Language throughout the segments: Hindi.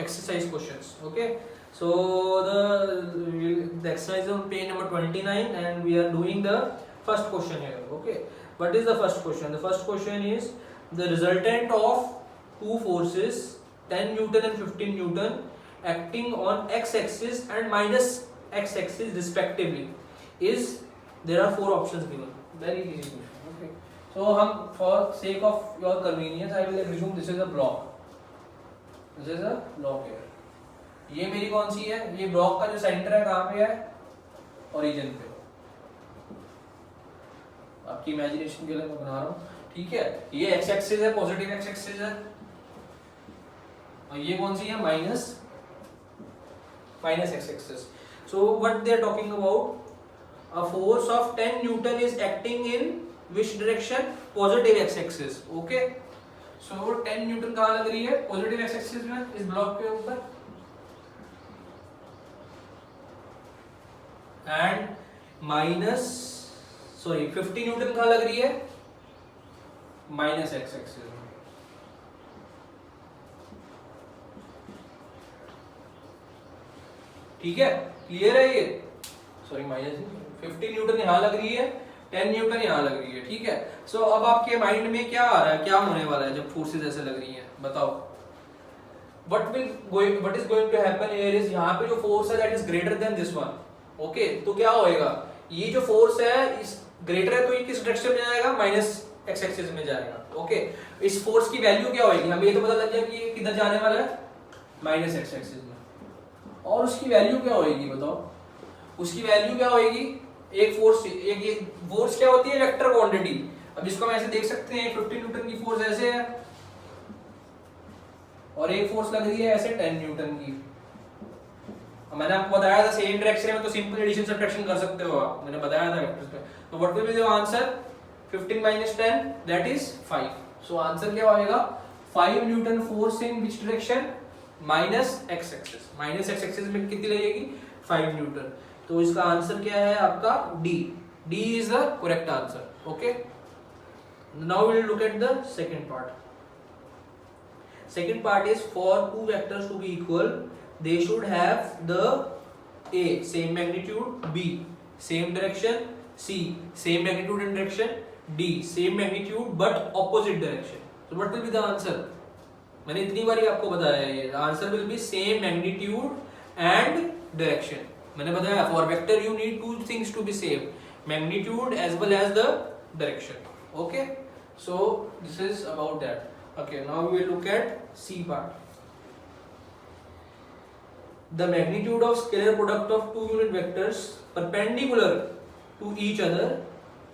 exercise questions. Okay, so the exercise on page number 29 and we are doing the first question here. Okay, what is the first question? The first question is the resultant of two forces 10 Newton and 15 Newton acting on x-axis and minus x-axis respectively is, there are four options given. Very easy question. Okay, so हम for sake of your convenience I will assume this is a block. This is a block here. ये मेरी कौन सी है? ये ब्लॉक का जो सेंटर है कहाँ पे है? ओरिजिन पे. आपकी इमेजिनेशन के लिए मैं बना रहा हूँ. ठीक है, ये एक्स एक्सिस है, पॉजिटिव एक्स एक्सिस है, और ये कौन सी है? Minus X axis. So what they are talking about, a force of 10 Newton is acting in which direction? Positive x axis. Okay, so 10 Newton कहाँ लग रही है? पॉजिटिव एक्स एक्सिस में, इस ब्लॉक के ऊपर. एंड माइनस 50 न्यूटन कहाँ लग रही है? माइनस एक्स एक्सिस में. ठीक है, क्लियर है ये? माइनस 50 न्यूटन यहाँ लग रही है, 10 न्यूटन यहाँ लग रही है. ठीक है, सो अब आपके माइंड में क्या आ रहा है, क्या होने वाला है जब फोर्सेस ऐसे लग रही हैं? बताओ. What is going to happen here is, यहाँ पे जो फोर्स है that is greater than this one. Okay, तो क्या होएगा? ये जो फोर्स है इस ग्रेटर है तो ये किस डायरेक्शन में जाएगा? माइनस एक्स एक्सिस में जाएगा. ओके, इस फोर्स की वैल्यू क्या होएगी? हमें ये तो पता लग गया कि ये किधर जाने वाला है? माइनस एक्स एक्सिस में. और उसकी वैल्यू क्या होएगी बताओ? उसकी वैल्यू क्या होएगी? एक फोर्स, एक ये फोर्स क्या होती है? Vector quantity. अब इसको हम ऐसे देख सकते हैं, 50 न्यूटन की फोर्स ऐसे है और एक फोर्स लग रही है ऐसे 10 न्यूटन की. मैंने आपको बताया था सेम डायरेक्शन में तो सिंपल एडिशन सब्ट्रैक्शन कर सकते हो आप, मैंने बताया था वेक्टर्स पे. तो what will be the answer? 15 minus 10 that is 5. So answer क्या होएगा? 5 Newton force in which direction? Minus X axis. Minus X axis में कितनी लगेगी? 5 न्यूटन. तो इसका आंसर क्या है आपका? D. D is the correct answer. Okay, now we will look at the second part. Second part is for two vectors to be equal, they should have the A same magnitude, B same direction, C same magnitude and direction, D same magnitude but opposite direction. So what will be the answer? मैंने इतनी बारी आपको बताया है, ये answer will be same magnitude and direction. मैंने बताया for vector you need two things to be same, magnitude as well as the direction. Okay, so this is about that. Okay, now we will look at C part. The magnitude of scalar product of two unit vectors perpendicular to each other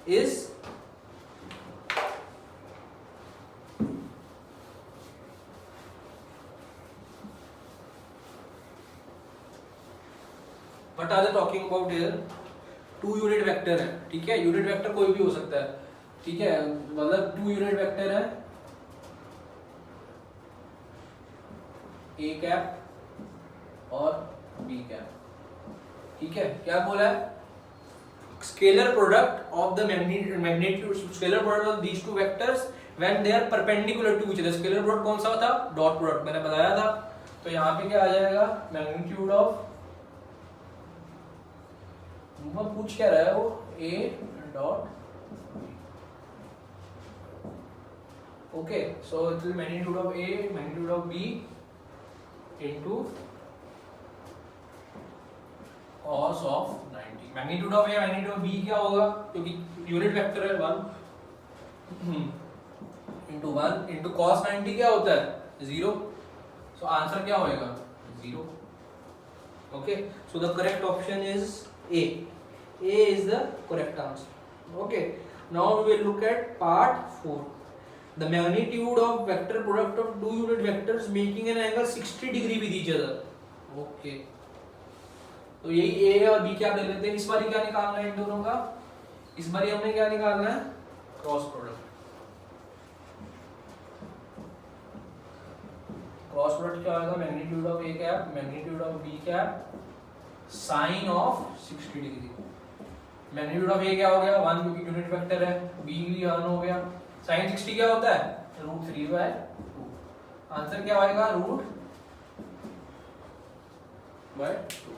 is what are they talking about here? Two unit vector है. ठीक है, unit vector कोई भी हो सकता है. ठीक है, मतलब two unit vector है A कैप और B कैप. ठीक है, क्या बोला है? Scalar product of the magnitude, scalar product of these two vectors when they are perpendicular to each other. Scalar product कौन सा था? डॉट प्रोडक्ट, मैंने बताया था. तो यहाँ पे क्या आ जाएगा? मैग्नीट्यूड ऑफ, वो पूछ क्या रहा है वो? A dot. Okay, so it will magnitude of A, magnitude of B into cos of 90. Magnitude of A magnitude of B क्या होगा? क्योंकि यूनिट वेक्टर है 1 into 1 into cos 90 क्या होता है? 0. सो आंसर क्या होएगा? 0. Okay, so the correct option is A. A is the correct answer. Okay, now we will look at part 4. The magnitude of vector product of two unit vectors making an angle 60 degree with each other. Okay, तो यही A और B क्या ले लेते हैं. इस बारी क्या निकालना है इन दोनों का? इस बारी हमने क्या निकालना है? Cross product. क्रॉस प्रोडक्ट क्या होगा? Magnitude of A cap, magnitude of B cap, sine of 60 degree. Magnitude of A क्या हो गया? 1 क्योंकि यूनिट वेक्टर है. B भी 1 हो गया. साइन 60 क्या होता है? √3/2. आंसर क्या आएगा? √3 by 2.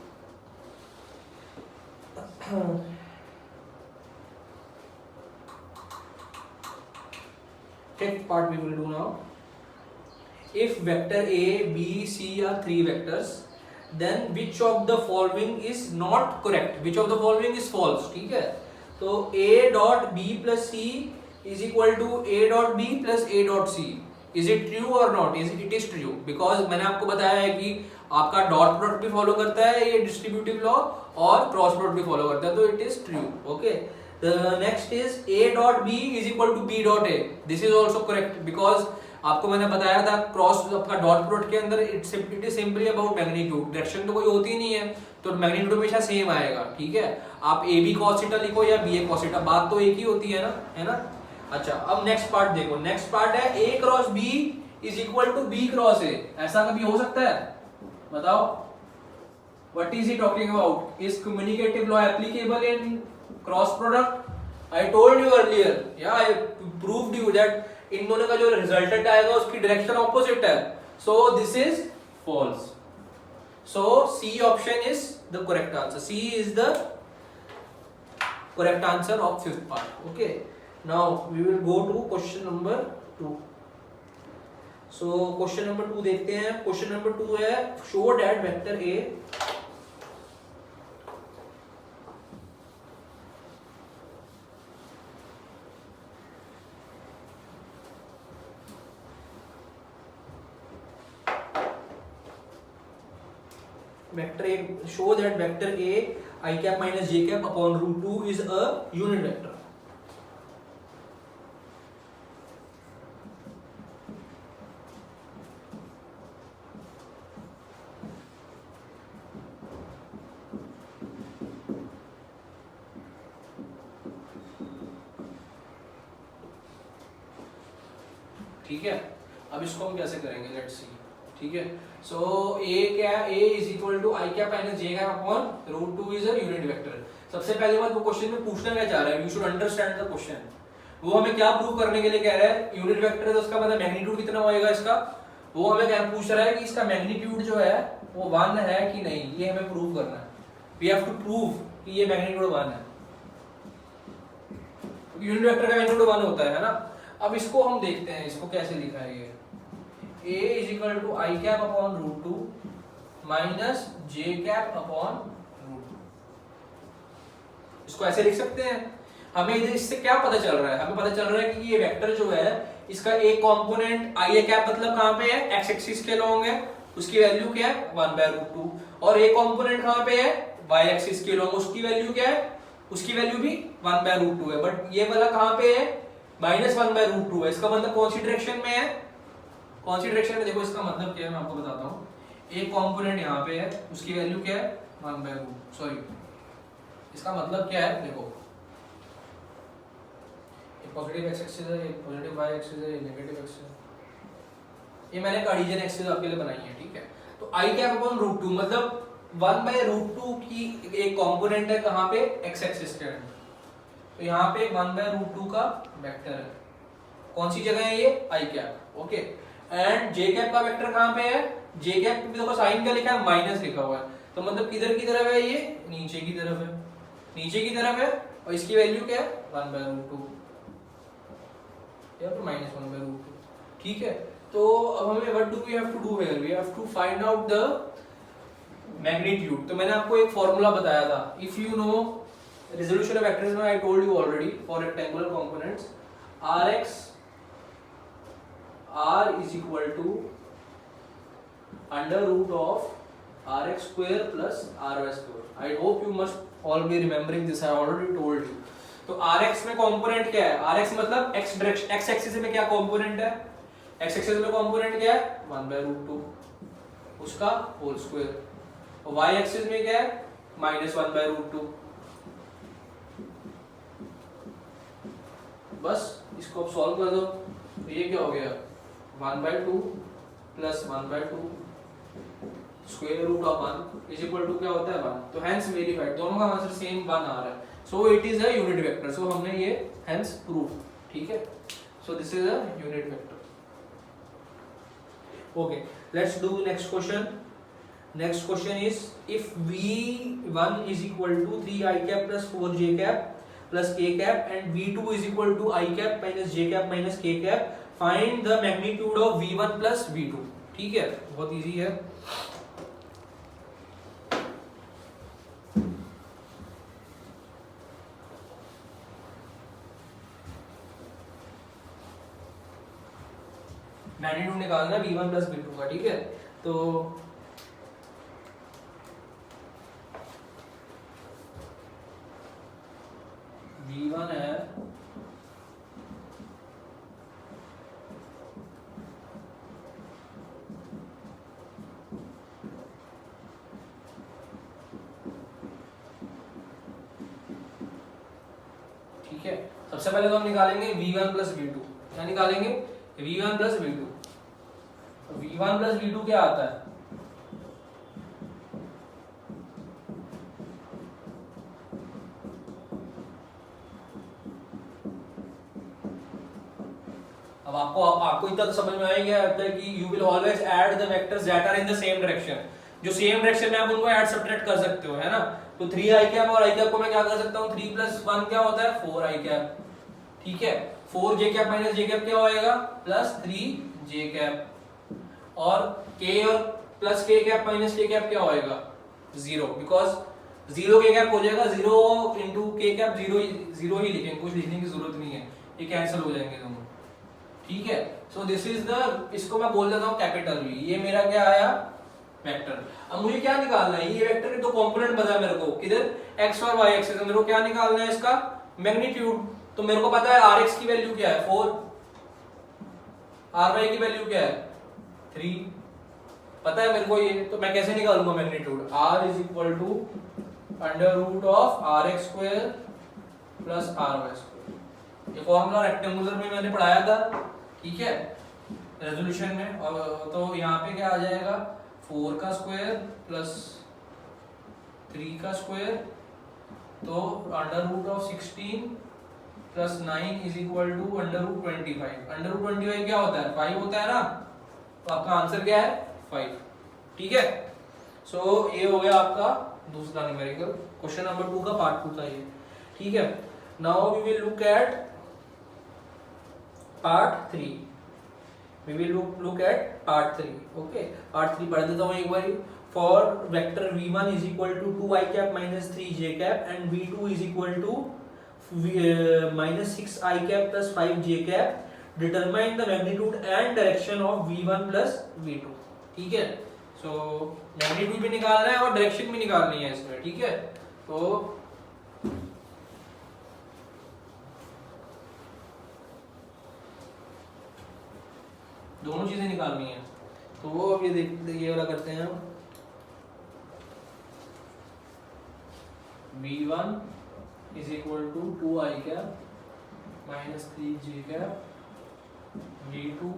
Fifth part we will do now. If vector A, B, C are 3 vectors, then which of the following is not correct? Which of the following is false? ठीक है, तो A dot B plus C is equal to A dot B plus A dot C. Is it true or not? It is true because मैंने आपको बताया है कि आपका डॉट प्रोडक्ट भी फॉलो करता है ये डिस्ट्रीब्यूटिव लॉ और क्रॉस प्रोडक्ट भी फॉलो करता है, तो it is true. Okay, the next is A dot B is equal to B dot A. This is also correct because आपको मैंने बताया था क्रॉस आपका डॉट प्रोडक्ट के अंदर it is simply about magnitude. Direction तो कोई होती नहीं है तो मैग्नीट्यूड हमेशा सेम आएगा. ठीक है, आप ए बी cos थीटा लिखो या बी ए cos थीटा, बात तो एक ही होती है ना, है ना. अच्छा, अब नेक्स्ट पार्ट देखो. नेक्स्ट पार्ट है A cross B is equal to B cross A. ऐसा कभी हो सकता है? बताओ. What is he talking about? Is communicative law applicable in cross product? I told you earlier. Yeah, I proved you that इन दोनों का जो रिजल्टेंट आएगा उसकी डायरेक्शन ऑपोजिट है. So this is false. So C option is the correct answer. C is the correct answer of fifth part. Okay. Now we will go to question number 2. So question number 2 देखते हैं. Question number 2 है show that vector A show that vector A I cap minus j cap upon root 2 is a unit vector. ठीक है, अब इसको हम कैसे करेंगे, लेट्स सी. ठीक है, सो A क्या है? A is equal to I cap minus J cap upon root 2 is a unit vector. सबसे पहले बात वो क्वेश्चन में पूछना क्या चाह रहा है, you should understand the question. वो हमें क्या प्रूव करने के लिए कह रहा है? यूनिट वेक्टर है तो उसका मतलब मैग्नीट्यूड कितना होएगा इसका. वो हमें क्या पूछ रहा है कि इसका मैग्नीट्यूड जो है वो 1 है कि नहीं, ये हमें प्रूव करना है. वी हैव टू प्रूव कि ये मैग्नीट्यूड 1 है. यूनिट वेक्टर का मैग्नीट्यूड 1 होता है ना. अब इसको हम देखते हैं इसको कैसे लिखा है. ये A is equal to I cap upon root 2 minus J cap upon root 2. इसको ऐसे लिख सकते हैं. हमें इससे क्या पता चल रहा है? हमें पता चल रहा है कि ये वेक्टर जो है इसका एक कंपोनेंट I A cap मतलब कहाँ पे है? X एक्सिस के लॉन्ग है, उसकी वैल्यू क्या है? 1/√2. और एक कंपोनेंट कहाँ पे है? Y एक्सिस के लॉन्ग, उसकी वैल्यू क्या है? उसकी वैल्यू भी 1/√2 है. बट ये वाला कहाँ पे है? -1/√2 है. इसका मतलब कौन सी डायरेक्शन में है? कौन सी डायरेक्शन में? देखो इसका मतलब क्या है मैं आपको बताता हूँ. एक कंपोनेंट यहाँ पे है, उसकी वैल्यू क्या है? 1/√2. सॉरी, इसका मतलब क्या है? देखो एक पॉजिटिव x एक्सिस है, एक पॉजिटिव y एक्सिस है, एक नेगेटिव एक्सिस है. ये मैंने कार्टेशियन एक्सिस आपके लिए बनाई है. ठीक है, तो I कैप अपॉन रूट 2 मतलब 1/√2 की एक कंपोनेंट है कहाँ पे? x एक्सिस के अंदर. तो यहाँ पे 1/√2 का वेक्टर है. कौन सी जगह है ये? I cap. Okay, and j cap का वेक्टर कहाँ पे है? j कैप पे देखो साइन क्या लिखा है? माइनस लिखा हुआ है. तो मतलब किधर की तरफ है? ये नीचे की तरफ है. नीचे की तरफ है और इसकी वैल्यू क्या है? 1/√2 या तो -1/√2. ठीक है, तो अब हमें what do we have to do here? We have to find out the magnitude. तो मैंने आपको एक फॉर्मूला बताया था. If you know resolution of vectors I told you already for rectangular components, Rx R is equal to under root of Rx square plus Ry square. I hope you must all be remembering this. I already told you. तो Rx में component क्या है? Rx मतलब x डायरेक्शन, x एक्सिस में क्या component है? x एक्सिस में component क्या है? 1/√2 उसका होल स्क्वायर. और y एक्सिस में क्या है? -1/√2. बस इसको अब सॉल्व कर दो. तो ये क्या हो गया? 1/2 plus 1/2 square root of 1 is equal to क्या होता है? 1. तो हेंस वेरीफाइड, दोनों का आंसर सेम 1 आ रहा है. So it is a unit vector. So हमने ये हेंस प्रूव. ठीक है, so this is a unit vector. Okay, let's do next question. Next question is if v1 is equal to 3 I cap plus 4 j cap plus k cap and v2 is equal to I cap minus j cap minus k cap, find the magnitude of v1 plus v2. ठीक है, बहुत इजी है. मैग्नीट्यूड निकालना है v1 प्लस v2 का. ठीक है, तो v1 है ठीक है. सबसे पहले तो हम निकालेंगे v1 प्लस v2. क्या निकालेंगे? v1 plus v2. v1 plus v2 क्या आता है? अब आपको इतना तो समझ में आ गया कि you will always add the vectors that are in the same direction. जो सेम डायरेक्शन में आप उनको ऐड सब्ट्रैक्ट कर सकते हो, है ना. तो 3 i कैप और i कैप को मैं क्या कर सकता हूँ? 3 प्लस 1 क्या होता है? 4 i कैप. ठीक है, 4 j cap minus j cap क्या होएगा? Plus 3 j cap. और k और plus k cap minus k cap क्या होएगा? 0, बिकॉज 0 k कैप हो जाएगा. 0 इंटू k कैप 0 ही लिखेंगे, कुछ लिखने की जरूरत नहीं है, ये कैंसिल हो जाएंगे दोनों. ठीक है, सो दिस इज द, इसको मैं बोल देता हूँ कैपिटल V. ये मेरा क्या आया? वेक्टर. अब मुझे क्या निकालना है? ये वेक्टर के दो कंपोनेंट बता मेरे को, किधर? x और y एक्सिस. मेरे को क्या निकालना है? इसका मैग्नीट्यूड. तो मेरे को पता है rx की वैल्यू क्या है? 4. ry की वैल्यू क्या है? 3. पता है मेरे को ये. तो मैं कैसे निकालूंगा magnitude? r is equal to under root of rx square plus ry square. ये फॉर्मूला रेक्टेंगुलर में मैंने पढ़ाया था. ठीक है, रेजोल्यूशन में. और तो यहाँ पे क्या आ जाएगा? 4 का स्क्वायर प्लस 3 का स्क्वायर, तो under root of 16 plus 9 is equal to under root 25. Under root 25 क्या होता है? 5 होता है ना. तो आपका आंसर क्या है? 5. ठीक है, सो ये हो गया आपका दूसरा न्यूमेरिकल. क्वेश्चन नंबर 2 का पार्ट 2 था ये. ठीक है, now we will look at part 3. We will look at part 3. Okay, part 3 पढ़ देता हूँ एक बारी. For vector v1 is equal to 2 I cap minus 3 j cap and v2 is equal to minus 6 I cap plus 5 j cap. Determine the magnitude and direction of v1 plus v2. ठीक है, so magnitude भी निकालना है और direction भी निकालनी है इसमें. ठीक है, तो दोनों चीजें निकालनी है. तो वो अब ये वाला करते हैं हम. v1 is equal to 2 I cap minus 3 j cap. v2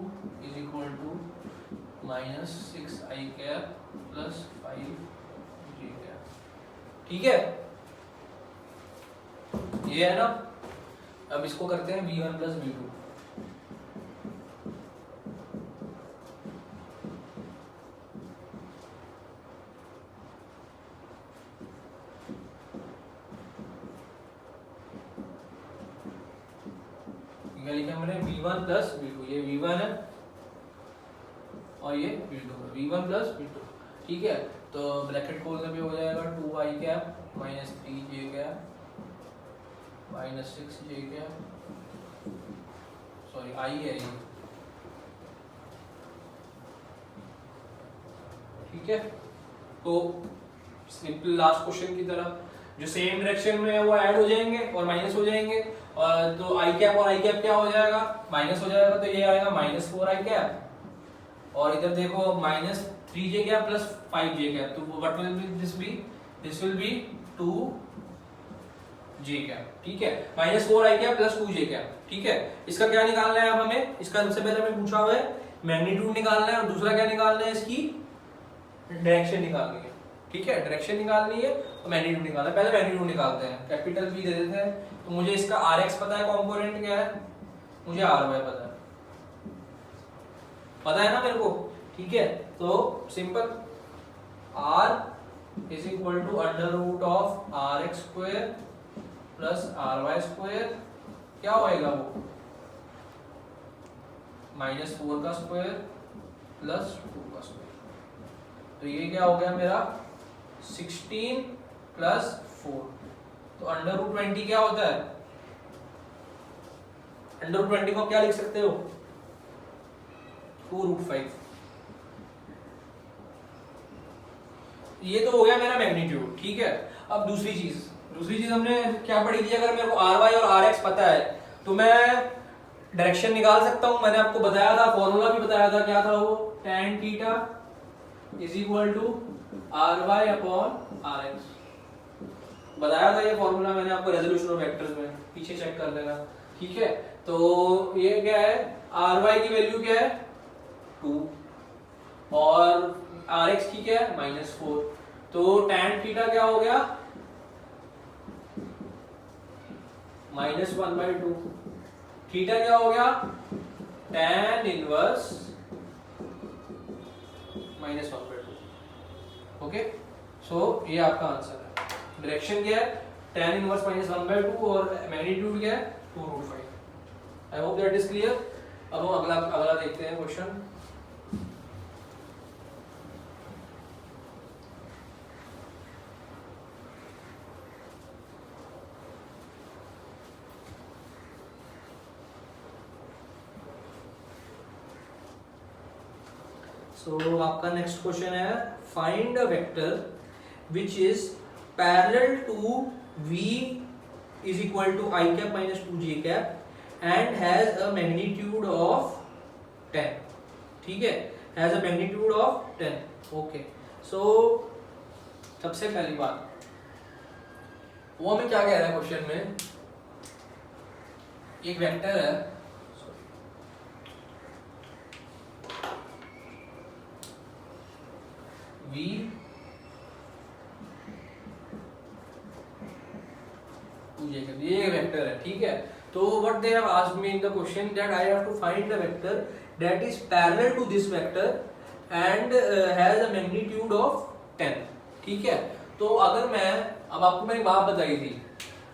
is equal to minus 6 I cap plus 5 j cap. ठीक है, ये है ना. अब इसको करते हैं v1 plus v2. लिखा मैंने v1 प्लस v2. ये v1 है और ये v2 है. v1 plus v2. ठीक है, तो ब्रैकेट खोलने पे हो जाएगा 2 I cap minus 3 j cap minus 6 j cap. Sorry, I है ये. ठीक है, तो सिंपल लास्ट क्वेश्चन की तरह जो सेम डायरेक्शन में है वो ऐड हो जाएंगे और माइनस हो जाएंगे. और तो आई कैप और आई कैप क्या हो जाएगा? माइनस हो जाएगा. तो ये आएगा माइनस 4 आई कैप. और इधर देखो minus 3 J cap plus 5 J cap. तो what will be this B? This will be 2 J cap. ठीक है, minus 4 I cap plus 2 J cap. ठीक है, इसका क्या निकालना है अब हमें? इसका सबसे पहले हमें पूछा हुआ है मैग्नीट्यूड निकालना है और दूसरा क्या निकालना है? इसकी डायरेक्शन निकालनी है. ठीक है, डायरेक्शन निकालनी है और मैग्नीट्यूड निकालना है. पहले मैग्नीट्यूड निकालते हैं. कैपिटल V दे देते हैं. तो मुझे इसका Rx पता है, कंपोनेंट क्या है? मुझे Ry पता है ना मेरे को. ठीक है, तो simple r is equal to under root of R X square plus R Y square, क्या होएगा वो -4 का स्क्वायर प्लस 2 का स्क्वायर। तो ये क्या हो गया मेरा 16 प्लस 4। तो अंडर रूट 20 क्या होता है, अंडर रूट 20 को क्या लिख सकते हो 2√5। ये तो हो गया मेरा मैग्नीट्यूड, ठीक है। अब दूसरी चीज हमने क्या पढ़ी थी, अगर मेरे को आर वाई और आर एक्स पता है तो मैं डायरेक्शन निकाल सकता हूं। मैंने आपको बताया था, फॉर्मूला भी बताया था, क्या था वो, tan theta is equal to R Y upon R X. बताया था ये फॉर्मूला मैंने आपको रेजोल्यूशन ऑफ वेक्टर्स में, पीछे चेक कर लेना, ठीक है। तो ये क्या है, आर वाई की वैल्यू क्या है 2 और आर एक्स की क्या है -4। तो tan थीटा क्या हो गया -1/2। थीटा क्या हो गया tan इनवर्स -1/2। ओके, सो ये आपका आंसर है। डायरेक्शन क्या है tan इनवर्स -1/2 और मैग्नीट्यूड क्या है 2√5। I hope that is clear. अब हम अगला देखते हैं क्वेश्चन। सो आपका नेक्स्ट क्वेश्चन है, find a vector which is parallel to v is equal to i cap minus 2j cap and has a magnitude of 10, ठीक है, has a magnitude of 10। Okay, so सबसे पहली बात वो हमें क्या कह रहा है क्वेश्चन में, एक वेक्टर है v ये वेक्टर है, ठीक है। तो what they have asked me in the question that I have to find the vector that is parallel to this vector and has a magnitude of 10, ठीक है। तो अगर मैं, अब आपको मैंने बात बताई थी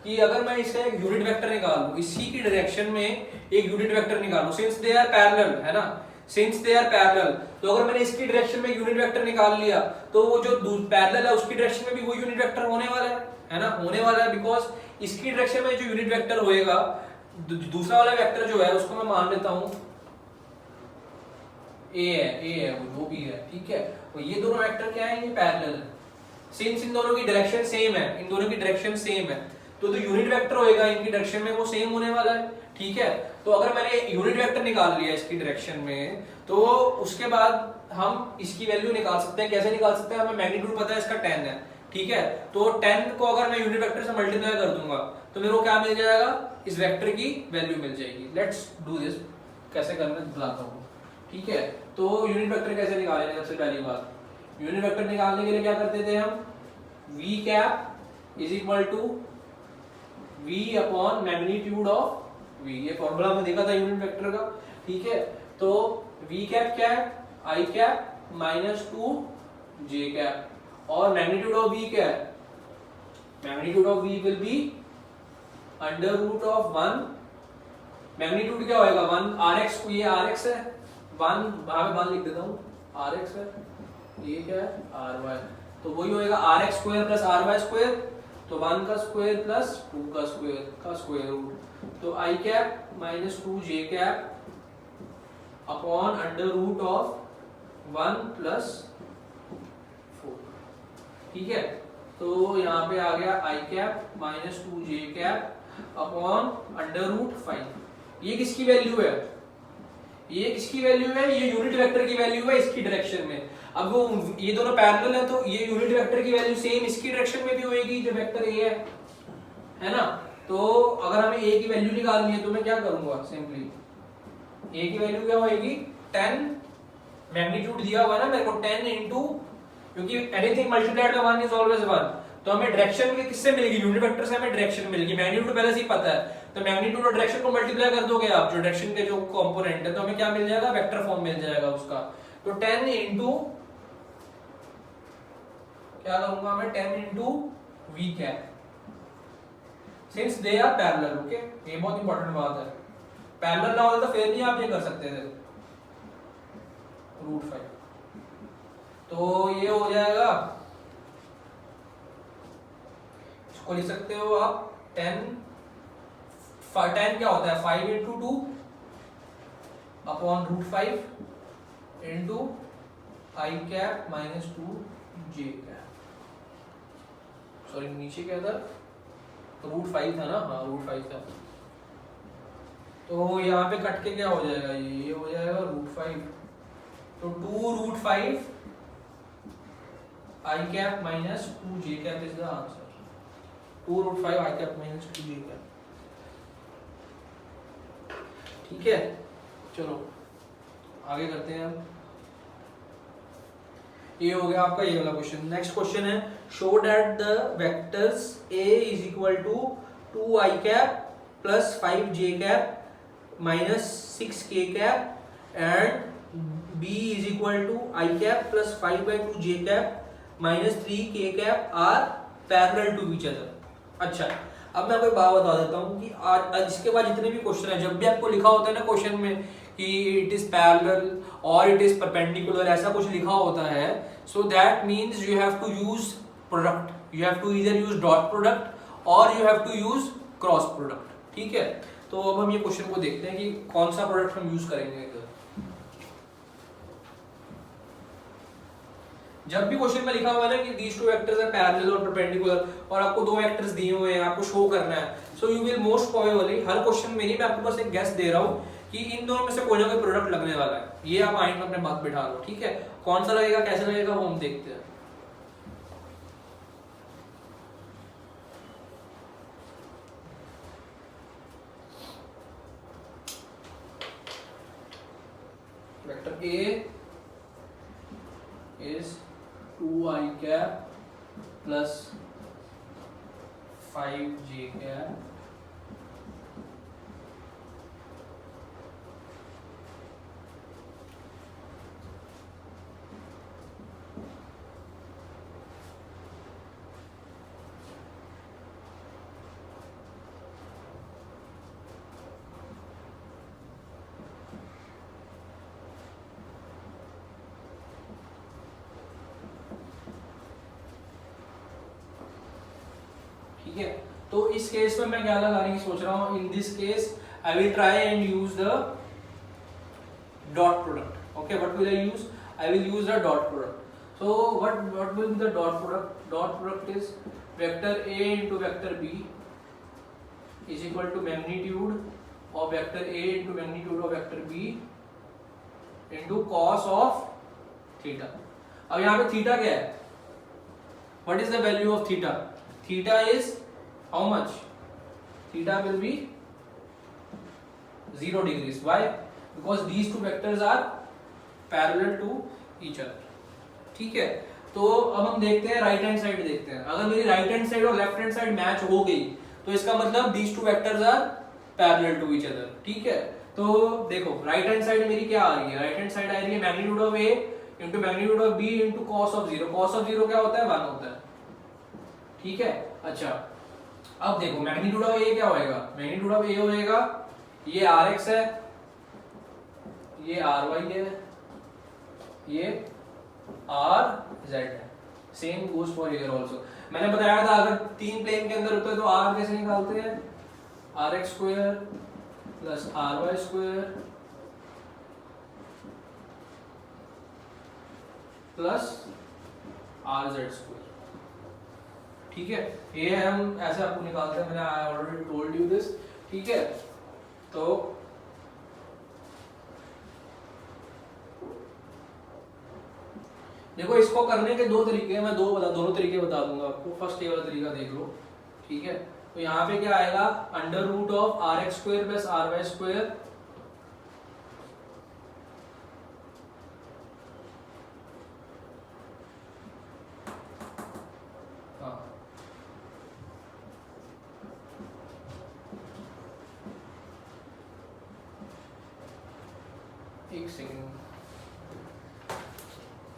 कि अगर मैं इसका एक यूनिट वेक्टर निकालूं, इसी की डायरेक्शन में एक यूनिट वेक्टर निकालूं, सिंस दे आर पैरेलल, है ना, सिंस दे आर पैरेलल, तो अगर मैंने इसकी डायरेक्शन में यूनिट वेक्टर निकाल लिया तो वो जो पैरेलल है उसकी डायरेक्शन में भी वो यूनिट वेक्टर होने वाला है ना, होने वाला है। बिकॉज इसकी डायरेक्शन में जो यूनिट वेक्टर होएगा, दूसरा वाला वेक्टर जो है उसको मैं मान लेता हूं ए है वो जो भी है, ठीक है। तो ये दोनों वेक्टर क्या है, ये पैरेलल है, सिंस इन दोनों की डायरेक्शन सेम है, इन दोनों की डायरेक्शन सेम है, तो यूनिट वेक्टर होएगा इनकी डायरेक्शन में वो सेम होने वाला है, ठीक है। तो अगर मैंने यूनिट वेक्टर निकाल लिया इसकी डायरेक्शन में, तो उसके बाद हम इसकी वैल्यू निकाल सकते हैं। कैसे निकाल सकते हैं, हमें मैग्नीट्यूड पता है इसका 10 है, ठीक है। तो 10 को अगर मैं यूनिट वेक्टर से मल्टीप्लाई कर दूंगा तो मेरे को क्या मिल जाएगा, इस वेक्टर की वैल्यू मिल जाएगी। लेट्स डू दिस, कैसे करना बताता हूँ, ठीक है। तो यूनिट वेक्टर कैसे निकालेंगे, सबसे पहली बात, यूनिट वेक्टर निकालने के लिए क्या करते थे हम, v cap is equal to v upon magnitude of v, ये फॉर्मूला हमने देखा था यूनिट वेक्टर का, ठीक है। तो v कैप क्या है, i cap minus 2j cap, और मैग्नीट्यूड ऑफ v क्या है, magnitude of v will be under root of 1, magnitude क्या होएगा 1 rx, को ये rx है, 1 भाग 1 लिख देता हूँ, rx है, ये क्या है ry, तो वही होएगा rx square plus ry square, तो 1 का स्क्वायर प्लस 2 का स्क्वायर रूट, तो i cap minus 2j cap upon under root of 1 plus 4, ठीक है। तो यहाँ पे आ गया i cap minus 2j cap upon under root 5। ये किसकी वैल्यू है, ये किसकी वैल्यू है, ये यूनिट वेक्टर की वैल्यू है इसकी डायरेक्शन में। अब वो ये दोनों पैरेलल है तो ये यूनिट वेक्टर की वैल्यू सेम इसकी डायरेक्शन में भी होगी, जो वेक्टर ए है ना। तो अगर हमें ए की वैल्यू निकालनी है तो मैं क्या करूंगा, सिंपली ए की वैल्यू क्या होगी 10, मैग्नीट्यूड दिया हुआ है ना मेरे को 10 इंटू, क्योंकि anything multiplied by 1 is always 1, तो हमें डायरेक्शन में किससे मिलेगी, यूनिट वेक्टर से हमें डायरेक्शन मिलेगी। मैग्नीट्यूड पहले से ही पता है, तो मैग्नीट्यूड और डायरेक्शन को मल्टीप्लाई कर दोगे आप, जो डायरेक्शन के जो कंपोनेंट है, तो हमें क्या मिल जाएगा, वेक्टर फॉर्म मिल जाएगा उसका। तो 10 इंटू क्या करूंगा मैं 10 into V cap since they are parallel. Okay, ये बहुत इंपॉर्टेंट बात है। पैरेलल ना होता तो फिर नहीं आप ये कर सकते थे √5। तो ये हो जाएगा, इसको लिख सकते हो आप 10 क्या होता है 5 into 2 upon √5 into I cap minus 2 J cap. Sorry नीचे क्या था, √5 था ना, हाँ √5 था। तो यहाँ पे कट के क्या हो जाएगा, ये हो जाएगा √5, तो 2√5 i cap minus 2 J cap is the answer. 2√5 i cap minus 2 J cap. ठीक है, चलो आगे करते हैं अब। ये हो गया आपका ये वाला क्वेश्चन। नेक्स्ट क्वेश्चन है, show that the vectors a is equal to 2 I cap plus 5 J cap minus 6 K cap and b is equal to I cap plus 5/2 J cap minus 3 K cap are parallel to each other. अच्छा, अब मैं आपको एक बात बता देता हूँ कि आज इसके बाद जितने भी क्वेश्चन है, जब भी आपको लिखा होता है ना क्वेश्चन में कि इट इज पैरेलल और इट इज परपेंडिकुलर, ऐसा कुछ लिखा होता है, so that means you have to use product. You have to either use dot product और you have to use cross product. ठीक है, तो अब हम ये क्वेश्चन को देखते हैं कि कौन सा प्रोडक्ट हम यूज करेंगे। जब भी क्वेश्चन में लिखा हुआ है ना कि these two vectors are parallel और perpendicular और आपको दो वेक्टर्स दिए हुए हैं, आपको शो करना है, so you will most probably, her question में नहीं, मैं आपको बस एक गेस दे रहा हूँ कि इन दोनों में से कोई ना कोई प्रोडक्ट लगने वाला है। ये आप माइंड में अपने बात बिठा लो। ठीक है, कौन सा लगेगा, कैसे लगेगा, वो हम देखते हैं। Vector A is 2i cap plus 5j cap ठीक है। तो इस केस में मैं क्या लगाने की सोच रहा हूं, in this case I will try and use the dot product. Okay, what will I use, I will use the dot product. So what will be the dot product, dot product is vector a into vector b is equal to magnitude of vector a into magnitude of vector b into cos of theta. अब यहाँ पे थीटा क्या है, what is the value of theta? Theta is how much? Theta will be 0 degrees. Why? Because these two vectors are parallel to each other. ठीक है, तो अब हम देखते हैं राइट हैंड साइड देखते हैं। अगर मेरी राइट हैंड साइड और लेफ्ट हैंड साइड मैच हो गई तो इसका मतलब these two vectors are parallel to each other। ठीक है, तो देखो राइट हैंड साइड मेरी क्या आ रही है, राइट हैंड साइड आ रही है magnitude of a into magnitude of b into cos of 0। Cos of 0 क्या होता है, 1 होता है। ठीक है, अच्छा अब देखो मैग्नीट्यूड ऑफ ए क्या होएगा, मैग्नीट्यूड ऑफ ए होएगा, ये आर एक्स है, ये आर वाई है, ये आर जेड है। Same goes for here also. मैंने बताया था अगर तीन प्लेन के अंदर होता है तो आर कैसे निकालते हैं, R X square plus R Y square plus R Z square. ठीक है, ये हम ऐसे आपको निकालते हैं, मैंने I already told you this. ठीक है, तो देखो इसको करने के दो तरीके हैं, मैं दोनों तरीके बता दूंगा आपको। फर्स्ट ये वाला तरीका देख लो। ठीक है, तो यहाँ पे क्या आएगा, under root of R X square plus R Y square एक सेकेंड,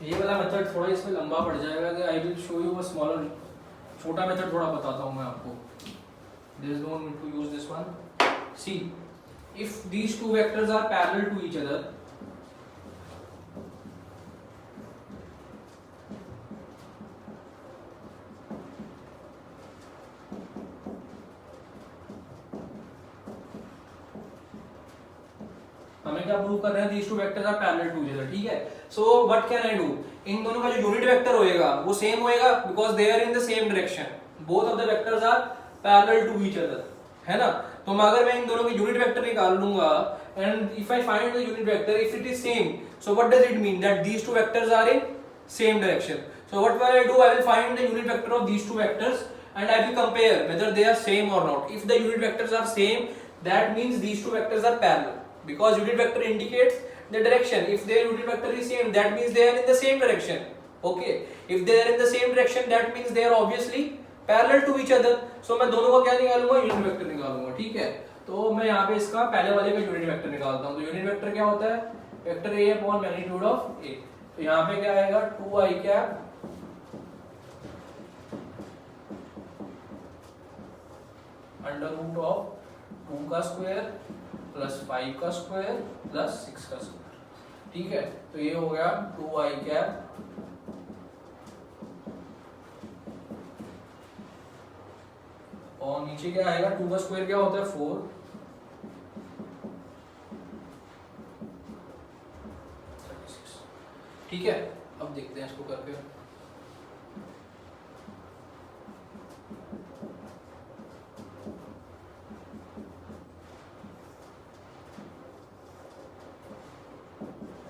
ये वाला मेथड थोड़ा इसमें लंबा पड़ जाएगा, कि I will show you a smaller, छोटा मेथड थोड़ा बताता हूँ मैं आपको. There is no need to use this one. See, if these two vectors are parallel to each other, हमें क्या प्रूव कर रहे हैं? These two vectors are parallel to each other. ठीक है. So what can I do? इन दोनों का जो यूनिट वेक्टर होएगा वो सेम होएगा, because they are in the same direction. Both of the vectors are parallel to each other. है ना? तो अगर मैं इन दोनों के यूनिट वेक्टर निकाल लूंगा, and if I find the unit vector, if it is same, so what does it mean? That these two vectors are in same direction. So what will I do? I will find the unit vector of these two vectors and I will compare whether they are same or not. If the unit vectors are same, that means these two vectors are parallel, because unit vector indicates the direction. If their unit vector is same, that means they are in the same direction. Okay, if they are in the same direction, that means they are obviously parallel to each other. So मैं दोनों का क्या निकालूंगा? यूनिट वेक्टर निकालूंगा. ठीक है. तो मैं यहाँ पे इसका पहले वाले का यूनिट वेक्टर निकालता हूँ. तो यूनिट वेक्टर क्या होता है? Vector A upon magnitude of A. तो यहाँ पे क्या आएगा? 2i cap under root of 2 का स्क्वायर प्लस 5 का स्क्वायर प्लस 6 का स्क्वायर. ठीक है. तो ये हो गया 2i कैप और नीचे क्या आएगा? 2 का स्क्वायर क्या होता है? 4 36. ठीक है. अब देखते हैं इसको करके.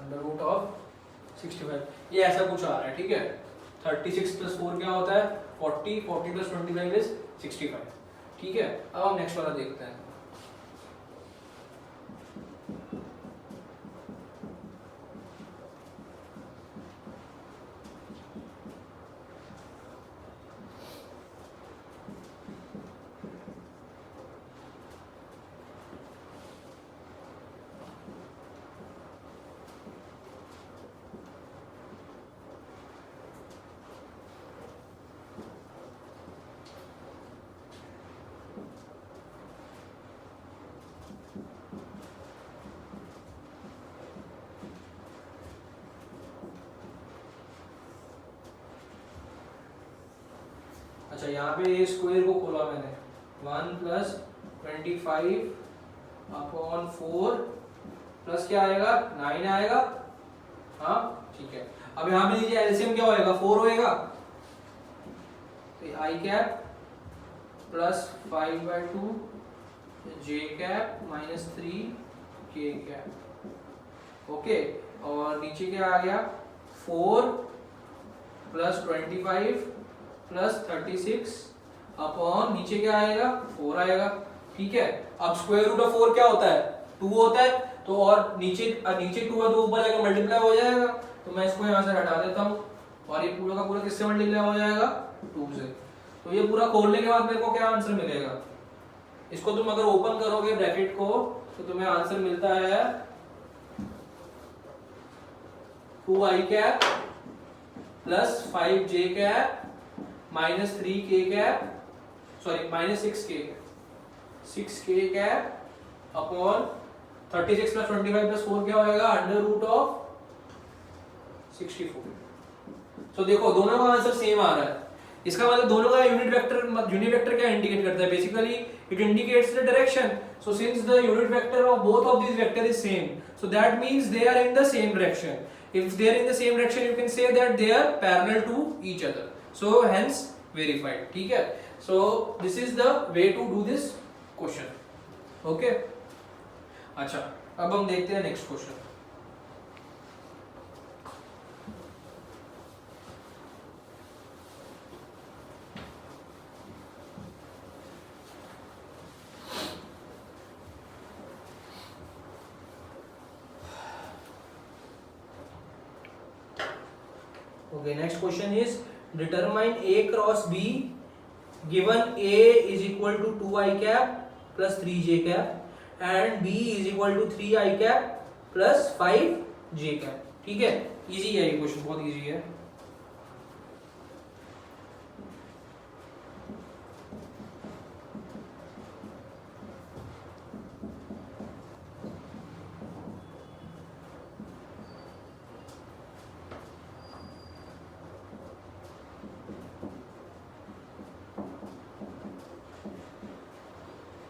अंडर रूट ऑफ 65, ये ऐसा कुछ आ रहा है. ठीक है. 36 प्लस 4 क्या होता है? 40. 40 प्लस 25 इज 65. ठीक है. अब हम नेक्स्ट वाला देखते हैं. अच्छा, यहाँ पे ये स्क्वायर को खोला मैंने. 1 प्लस 25 अपॉन 4 प्लस क्या आएगा? 9 आएगा. हाँ ठीक है. अब यहाँ पे लीजिए एलसीएम क्या होएगा? 4 होएगा. तो आई cap plus 5/2 J cap minus 3 K cap. Okay. और नीचे क्या आ गया? 4 प्लस 25 प्लस 36 अपॉन नीचे क्या आएगा? 4 आएगा. ठीक है. अब स्क्वायर रूट ऑफ 4 क्या होता है? 2 होता है. तो और नीचे 2 है तो ऊपर जाकर मल्टीप्लाई हो जाएगा. तो मैं इसको यहाँ से हटा देता हूँ और ये पूरा का पूरा किससे मल्टीप्लाई हो जाएगा? 2 से. तो ये पूरा खोलने के बाद मेरे को क्या आंसर मिलेगा? इसको तुम अगर ओपन करोगे ब्रैकेट को तो तुम्हें आंसर मिलता है 2i cap plus 5j cap minus 3k cap, sorry minus 6k cap upon 36 plus 25 plus 4 क्या होएगा? Under root of 64. तो देखो दोनों का आंसर सेम आ रहा है. इसका मतलब दोनों का यूनिट वेक्टर क्या इंडिकेट करता है? Basically it indicates the direction. So since the unit vector of both of this vector is same, so that means they are in the same direction. If they are in the same direction, you can say that they are parallel to each other. So hence verified. ठीक है. So this is the way to do this question. Okay. अच्छा, अब हम देखते हैं next question. Okay, next question is determine A cross B given A is equal to 2i cap plus 3j cap and B is equal to 3i cap plus 5j cap. ठीक है. इजी है ये क्वेश्चन, बहुत इजी है।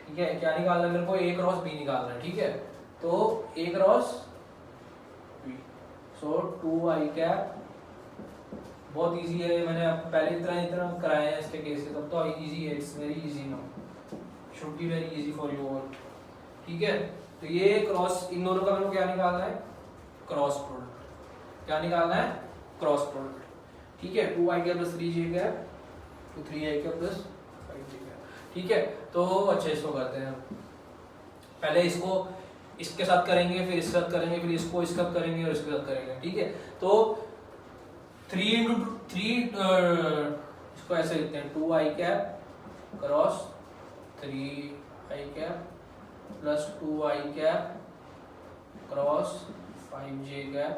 ठीक है, क्या निकालना है मेरे को, ए क्रॉस बी निकालना है। ठीक है, तो ए क्रॉस बी, सो 2i कैप, बहुत इजी है, मैंने आपको पहले इतना कराया है इसके केसेस, अब तो इजी है, it's very easy now, should be very easy for you all. ठीक है, तो ये क्रॉस, इन दोनों का मेरे को क्या निकालना है, क्रॉस प्रोडक्ट। क्या निकालना है, क्रॉस प्रोडक्ट। ठीक है, 2i cap plus 3j cap, तो 3i cap plus 5j cap. ठीक है, तो अच्छा इसको करते हैं, पहले इसको इसके साथ करेंगे, फिर इसके साथ करेंगे, फिर इसको इसके साथ करेंगे और इसके साथ करेंगे। ठीक है, तो 3 इंटू 3, इसको ऐसे लिखते हैं 2i cap cross 3i cap plus 2i cap cross 5j cap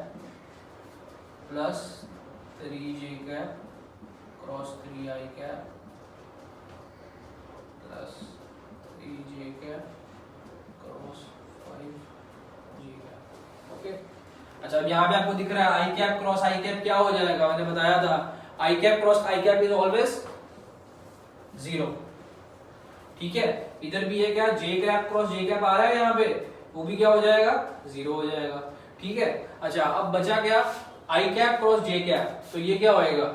plus 3j cap cross 3i cap plus 3j cap cross 5j cap. Okay, अच्छा अब यहाँ पे आपको दिख रहा है i cap cross i cap क्या हो जाएगा, मैंने बताया था i cap cross i cap is always 0। ठीक है, इधर भी है क्या, j cap cross j cap आ रहा है यहाँ पे, वो भी क्या हो जाएगा, 0 हो जाएगा। ठीक है, अच्छा अब बचा क्या, i cap cross j cap, तो ये क्या होएगा,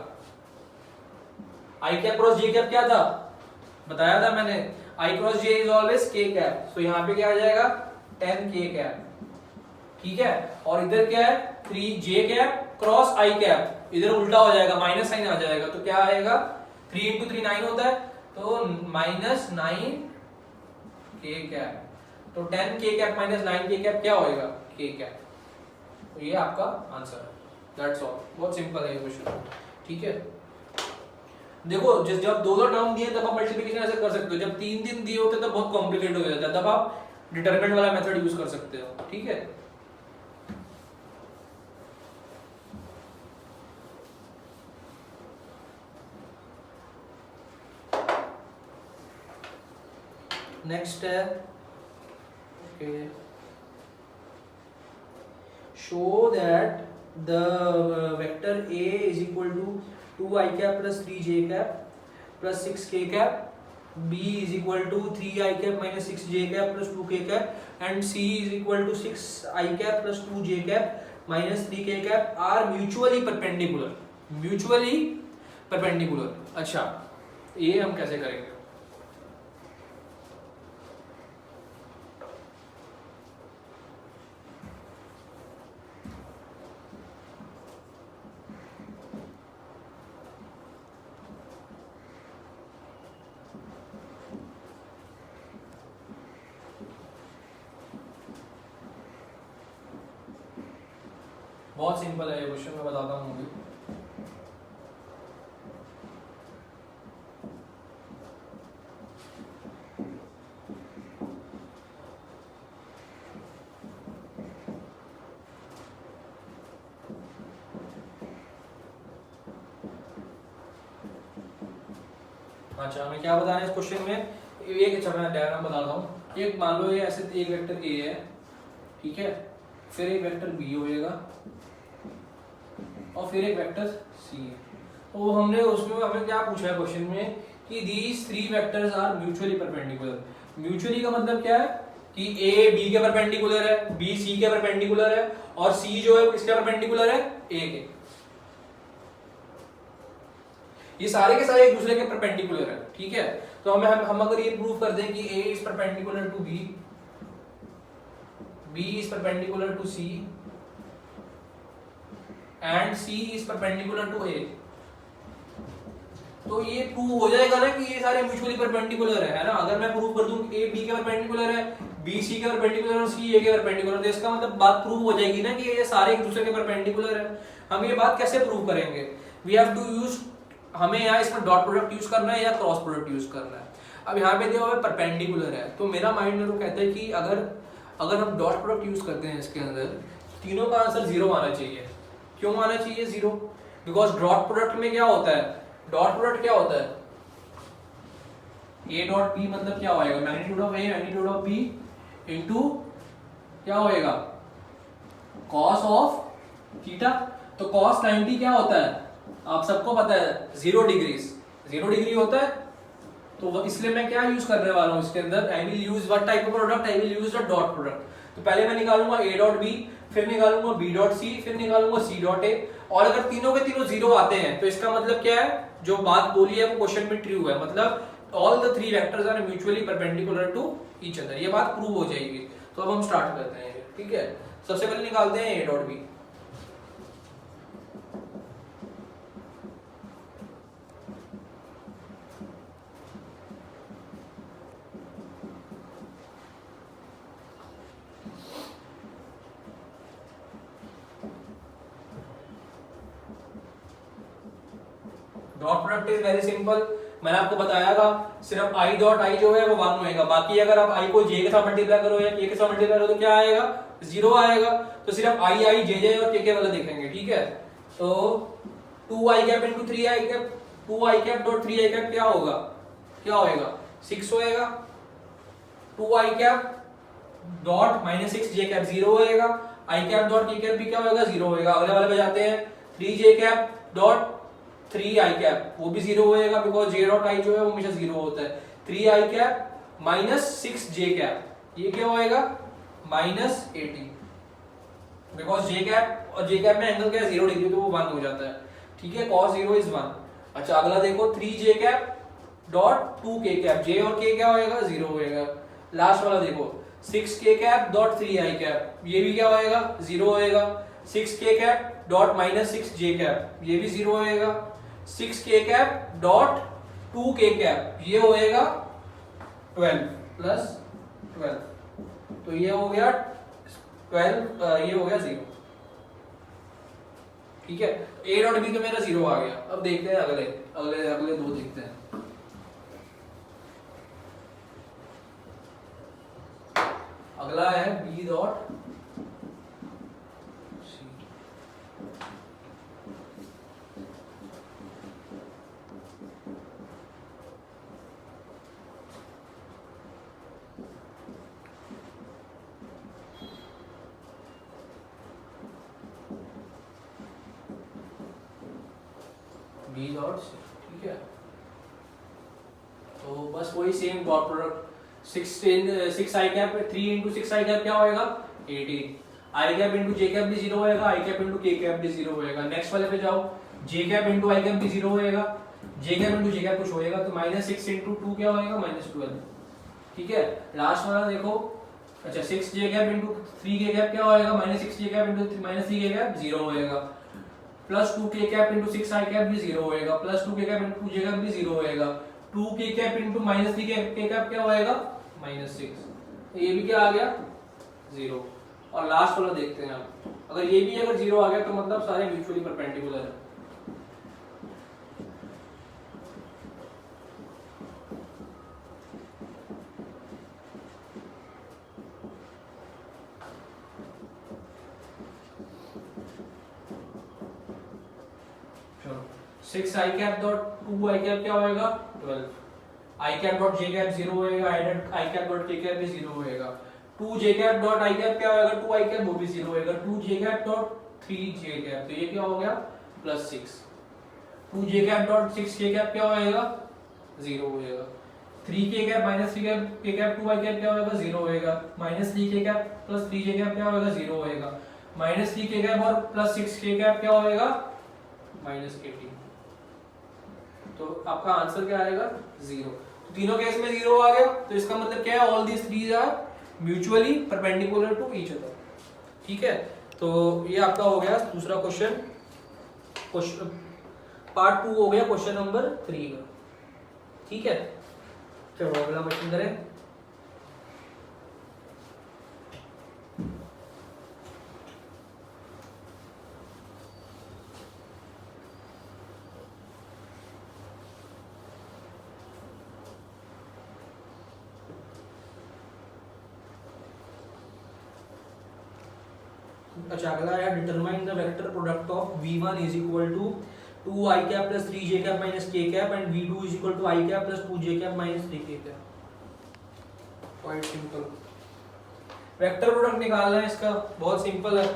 i cap cross j cap क्या था, बताया था मैंने, i cross j is always k cap, तो यहाँ पे क्या आ जाएगा 10k कैप। ठीक है, और इधर क्या है 3j cap cross i cap, इधर उल्टा हो जाएगा, माइनस साइन आ जाएगा, तो क्या आएगा, 3 इंटू 3 9 होता है, तो माइनस 9k कैप, तो 10k cap minus 9k cap क्या होएगा, k कैप। तो ये आपका आंसर है, दैट्स ऑल, बहुत सिंपल है ये क्वेश्चन। ठीक है, देखो जब दो टर्म दिए तब आप मल्टीप्लिकेशन ऐसे कर सकते हो, जब 3 दिए होते तब बहुत कॉम्प्लिकेटेड हो जाता है, तब आप डिटरमिनेंट वाला मेथड यूज कर सकते हो। ठीक है, नेक्स्ट है, okay, show that the vector a is equal to 2i cap plus 3j cap plus 6k cap, b is equal to 3i cap minus 6j cap plus 2k cap and c is equal to 6i cap plus 2j cap minus 3k cap are mutually perpendicular. Mutually perpendicular, अच्छा ये हम कैसे करेंगे, बहुत सिंपल है ये क्वेश्चन, मैं बताता हूँ अभी। अच्छा हमें क्या बताना है इस क्वेश्चन में, एक अच्छा मैं डायग्राम बताता हूँ। एक मान लो ये ऐसे एक वेक्टर ए है, ठीक है, फिर एक वेक्टर बी होएगा और फिर एक वेक्टर सी है। तो हमने उसमें हमें क्या पूछा है क्वेश्चन में कि these 3 vectors are mutually perpendicular. Mutually का मतलब क्या है कि ए बी के परपेंडिकुलर है, बी सी के परपेंडिकुलर है और सी जो है किसके परपेंडिकुलर है, ए के। ये सारे के सारे एक दूसरे के परपेंडिकुलर है। ठीक है, तो हम अगर ये प्रूव कर दें कि A is perpendicular to B, B is perpendicular to C and C is perpendicular to A, तो ये प्रूव हो जाएगा ना कि ये सारे म्यूचुअली परपेंडिकुलर है ना। अगर मैं प्रूव कर दूं कि ए बी के परपेंडिकुलर है, बी सी के परपेंडिकुलर और सी ए के परपेंडिकुलर, तो इसका मतलब बात प्रूव हो जाएगी ना कि ये सारे एक दूसरे के परपेंडिकुलर है। हम ये बात कैसे प्रूव करेंगे, वी हैव टू यूज, हमें यहाँ इसमें डॉट प्रोडक्ट यूज करना है या क्रॉस प्रोडक्ट यूज करना है। अब यहाँ पे देखो हमें परपेंडिकुलर है, तो मेरा माइंड मेरे को कहता है कि अगर हम डॉट प्रोडक्ट यूज करते हैं इसके अंदर, तीनों का आंसर 0 आना चाहिए। क्यों आना चाहिए 0? बिकॉज डॉट प्रोडक्ट में क्या होता है, डॉट प्रोडक्ट क्या होता है, ए डॉट बी मतलब क्या होएगा, magnitude of A magnitude of B into क्या होएगा, कॉस ऑफ थीटा। तो कॉस 90 क्या होता है, आप सबको पता है 0 डिग्री होता है। तो इसलिए मैं क्या यूज करने वाला हूं इसके अंदर, I will use what type of product, I will use the dot product. तो पहले मैं निकालूंगा ए डॉट बी, फिर निकालूंगा बी डॉट सी, फिर निकालूंगा सी डॉट ए। और अगर तीनों के तीनों 0 आते हैं तो इसका मतलब क्या है, जो बात बोली है वो क्वेश्चन में ट्रू है, मतलब all the 3 vectors are mutually perpendicular to each other, ये बात प्रूव हो जाएगी। तो अब हम स्टार्ट करते हैं, ठीक है। सबसे पहले निकालते हैं A dot B. Dot product is very simple, मैंने आपको बताया था, सिर्फ आई डॉट आई जो है वो 1 होएगा, बाकी अगर आप आई को जे के साथ मल्टीप्लाई करो या के के साथ मल्टीप्लाई करो तो क्या आएगा, 0 आएगा। तो सिर्फ आई आई जे और के वाला देखेंगे, ठीक है। तो 2 I cap into 3 I cap, 2 I cap dot 3 I cap क्या होगा, क्या होएगा 6 होएगा। 2 I cap dot minus 6 J cap 0 होएगा, आई कैप डॉट के कैप भी क्या होएगा 0 होएगा। अगले वाले पे जाते हैं, 3 जे कैप डॉट 3 आई कैप, वो भी 0 होएगा बिकॉज जे डॉट आई जो है वो हमेशा 0 होता है। 3 आई कैप माइनस 6 जे कैप, ये क्या होएगा माइनस 80, बिकॉज जे कैप और जे कैप में एंगल क्या है 0 डिग्री, तो वो 1 हो जाता है, ठीक है। cos 0 is 1। अच्छा अगला देखो, 3 जे कैप डॉट 2 के कैप, जे और के क्या होएगा 0 होएगा। लास्ट वाला देखो, 6 के कैप डॉट 3 आई कैप, ये भी क्या होएगा 0 होएगा। 6 के कैप डॉट माइनस 6 जे कैप, ये भी 0 होएगा। 6 के कैप डॉट 2 के कैप, ये होएगा 12 प्लस 12, तो ये हो गया 12, ये हो गया 0, ठीक है। ए डॉट बी तो मेरा 0 आ गया। अब देखते हैं अगले अगले अगले दो देखते हैं। अगला है B dot B dot C, ठीक है। तो बस वही same dot product, 6 I cap 3 into 6 I cap क्या होएगा 18, I cap into J cap भी 0 होएगा, I cap into K cap भी 0 होएगा। नेक्स्ट वाले पे जाओ, J cap into I cap भी 0 होएगा, J cap into J cap कुछ होएगा, तो माइनस 6 इंटू 2 क्या होएगा माइनस 12, ठीक है। लास्ट वाला देखो, अच्छा 6 जे कैप इंटू 3 के कैप क्या होएगा माइनस 6 जे cap into minus 3 K cap 0 होएगा, प्लस 2 के कैप इंटू 6 आई कैप भी 0 होएगा, प्लस 2 के कैप इंटू 2 जे कैप भी 0 होएगा। 2 के cap into minus 3 K cap क्या होएगा माइनस 6, तो ये भी क्या आ गया 0। और लास्ट वाला देखते हैं आप, अगर ये भी अगर 0 आ गया तो मतलब सारे म्यूचुअली परपेंडिकुलर है। चलो 6 I cap dot 2 I cap क्या होएगा 12, आई कैप डॉट जे कैप 0 होएगा, आई कैप डॉट के कैप भी 0 होएगा। 2 जे कैप डॉट आई कैप क्या होएगा 2 आई कैप, वो भी 0 होएगा। 2 जे कैप डॉट 3 जे कैप, तो ये क्या हो गया प्लस 6। 2 जे कैप डॉट 6 के कैप क्या होएगा 0 होएगा। 3 के कैप माइनस 3 कैप के कैप 2 आई कैप क्या होएगा 0 होएगा। Minus 3 K cap plus 3 J cap क्या होएगा 0 होएगा। माइनस 3 के कैप और प्लस 6 के कैप क्या होएगा माइनस 18, तो आपका आंसर क्या आएगा 0। तो तीनों केस में 0 आ गया, तो इसका मतलब क्या है all these three are mutually perpendicular to each other, ठीक है। तो ये आपका हो गया दूसरा क्वेश्चन, पार्ट 2 हो गया क्वेश्चन नंबर 3 का, ठीक है। चलो अगला क्वेश्चन करें। अच्छा अगला है determine the vector product of v1 is equal to 2 i cap plus 3 j cap minus k cap and v2 is equal to i cap plus 2 j cap minus 3 k cap. Quite simple. Vector product निकालना है इसका, बहुत सिंपल है।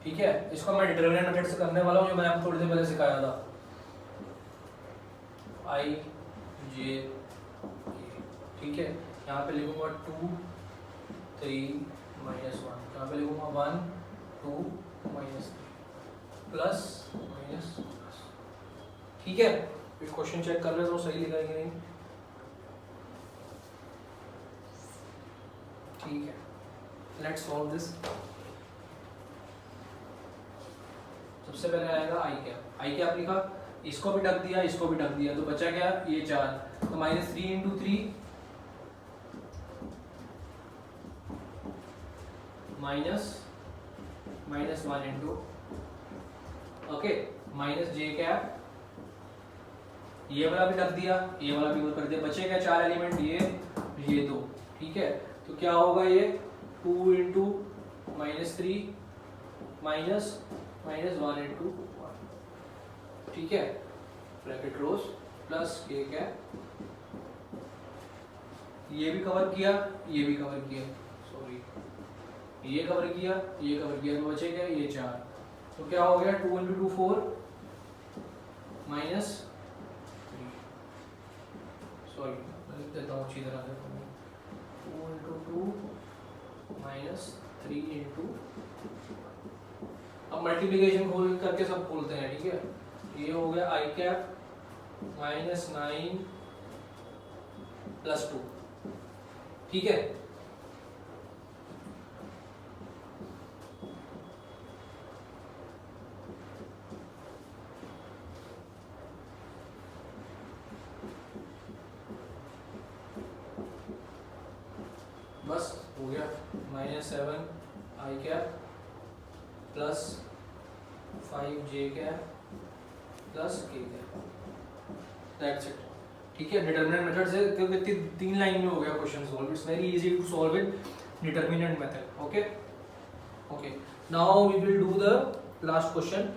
ठीक है, इसको मैं डिटरमिनेंट मेथड से करने वाला हूँ, जो मैंने आपको थोड़ी देर पहले सिखाया था। आई जे के, ठीक है, यहाँ पे लिखूंगा 2 3 माइनस 1, यहाँ पे लिखूंगा 1 2 माइनस 3 प्लस माइनस, ठीक है। फिर क्वेश्चन चेक कर रहे हो सही लिखा है कि नहीं, ठीक है। Let's solve this. सबसे पहले आएगा आई कैप। आई कैप लिखा, इसको भी ढक दिया, इसको भी ढक दिया, तो बचा क्या, ये 4, तो minus 3 into 3 minus 1 into, okay, minus J cap, ये वाला भी ढक दिया, ये वाला भी कर दिया, बचे क्या 4 एलिमेंट, ये 2, ठीक है। तो क्या होगा ये 2 इंटू माइनस 3 माइनस 1 इंटू 1, ठीक है, ब्रैकेट क्लोज प्लस के कैप, ये भी कवर किया, ये भी कवर किया, सॉरी ये कवर किया, ये कवर किया, तो बचे क्या ये 4, तो क्या हो गया 2 इंटू 2 4 माइनस 3, सॉरी मैं लिख देता हूँ अच्छी तरह से, 2 इंटू 2 माइनस 3 इंटू, अब मल्टीप्लिकेशन खोल करके सब खोलते हैं, ठीक है। ये हो गया आई कैप माइनस 9 प्लस 2, ठीक है। बस हो गया, माइनस 7 आई cap plus 5 J cap plus के कैप, दैट्स इट, ठीक है। डिटरमिनेंट मेथड से क्योंकि 3 लाइन में हो गया question solve, it's very easy to solve with determinant method, okay okay. Now we will do the last question.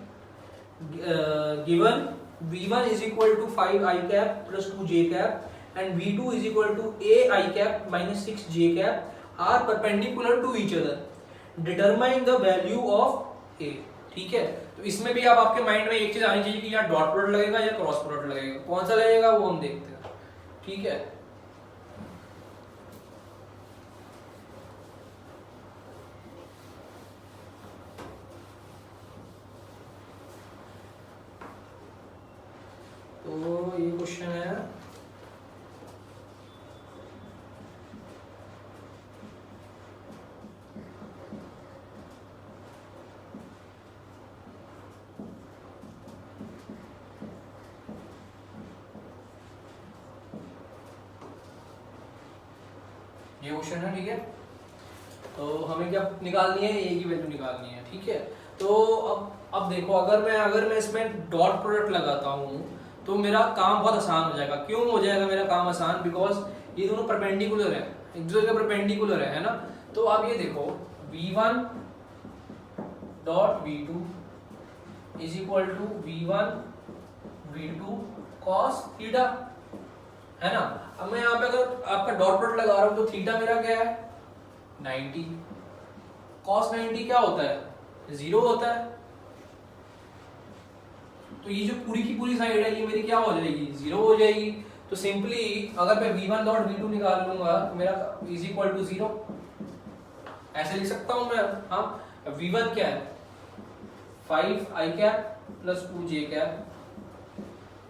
Given v1 is equal to 5 i cap plus 2 j cap and v2 is equal to a i cap minus 6 j cap are perpendicular to each other, determine the value of a, ठीक है। तो इसमें भी आप आपके माइंड में एक चीज आनी चाहिए कि यहाँ डॉट प्रोडक्ट लगेगा या क्रॉस प्रोडक्ट लगेगा, कौन सा लगेगा वो हम देखते हैं, ठीक है। तो ये क्वेश्चन है, ये क्वेश्चन है, ठीक है। तो हमें क्या निकालनी है, ए की वैल्यू निकालनी है, ठीक है। तो अब देखो, अगर मैं इसमें डॉट प्रोडक्ट लगाता हूँ तो मेरा काम बहुत आसान हो जाएगा। क्यों हो जाएगा मेरा काम आसान, बिकॉज ये दोनों परपेंडिकुलर है, एक दूसरे के परपेंडिकुलर है ना। तो आप ये देखो v1 dot v2 is equal to v1 v2 cos theta, है ना। अब मैं यहाँ पे अगर आपका डॉट प्रोडक्ट लगा रहा हूँ तो थीटा मेरा क्या है 90, cos 90 क्या होता है 0 होता है। तो ये जो पूरी की पूरी साइड है ये मेरी क्या हो जाएगी 0 हो जाएगी। तो सिंपली अगर मैं v1 डॉट v2 निकाल लूंगा तो मेरा इज इक्वल टू 0, ऐसे लिख सकता हूं मैं। हाँ, v1 क्या है 5 i cap plus 2 j cap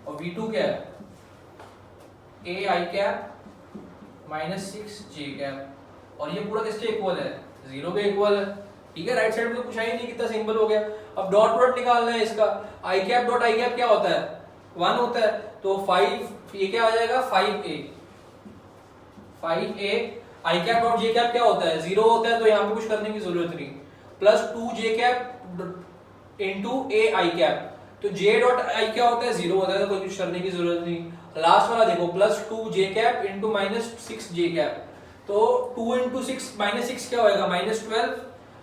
और v2 क्या है a i cap minus 6 j cap, और ये पूरा किसके इक्वल है 0 के इक्वल है, ठीक है। राइट साइड में तो कुछ है ही नहीं, कितना सिंपल हो गया। अब डॉट प्रोडक्ट निकालना है इसका, i cap dot i cap क्या होता है 1 होता है। तो 5 तो ये क्या आ जाएगा 5a आई कैप डॉट जे कैप क्या होता है 0 होता है, तो यहाँ पे कुछ करने की जरूरत नहीं, प्लस 2 जे कैप इंटू ए आई कैप, तो जे डॉट आई क्या होता है 0 होता है, तो कोई कुछ करने की जरूरत नहीं। लास्ट वाला देखो प्लस 2 जे कैप इंटू माइनस 6 जे कैप, तो 2 इंटू 6 माइनस 6 क्या होएगा -12,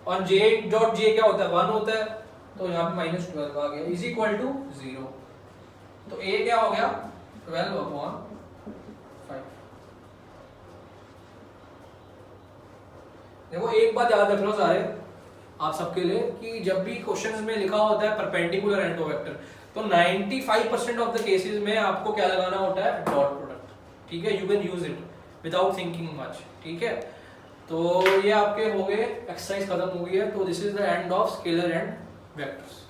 और जे डॉट जे क्या होता है 1 होता है, तो यहाँ पे -12 आ गया इज इक्वल टू 0। तो ए क्या हो गया 12/5। देखो एक बात याद रख लो सारे आप सबके लिए कि जब भी क्वेश्चंस में लिखा होता है परपेंडिकुलर एंड वेक्टर, तो 95% ऑफ द केसेस में आपको क्या लगाना होता है डॉट प्रोडक्ट, ठीक है। You can use it without thinking much, ठीक है। तो ये आपके हो गए, एक्सरसाइज खत्म हो गई है। तो this is the end of scalar and vectors.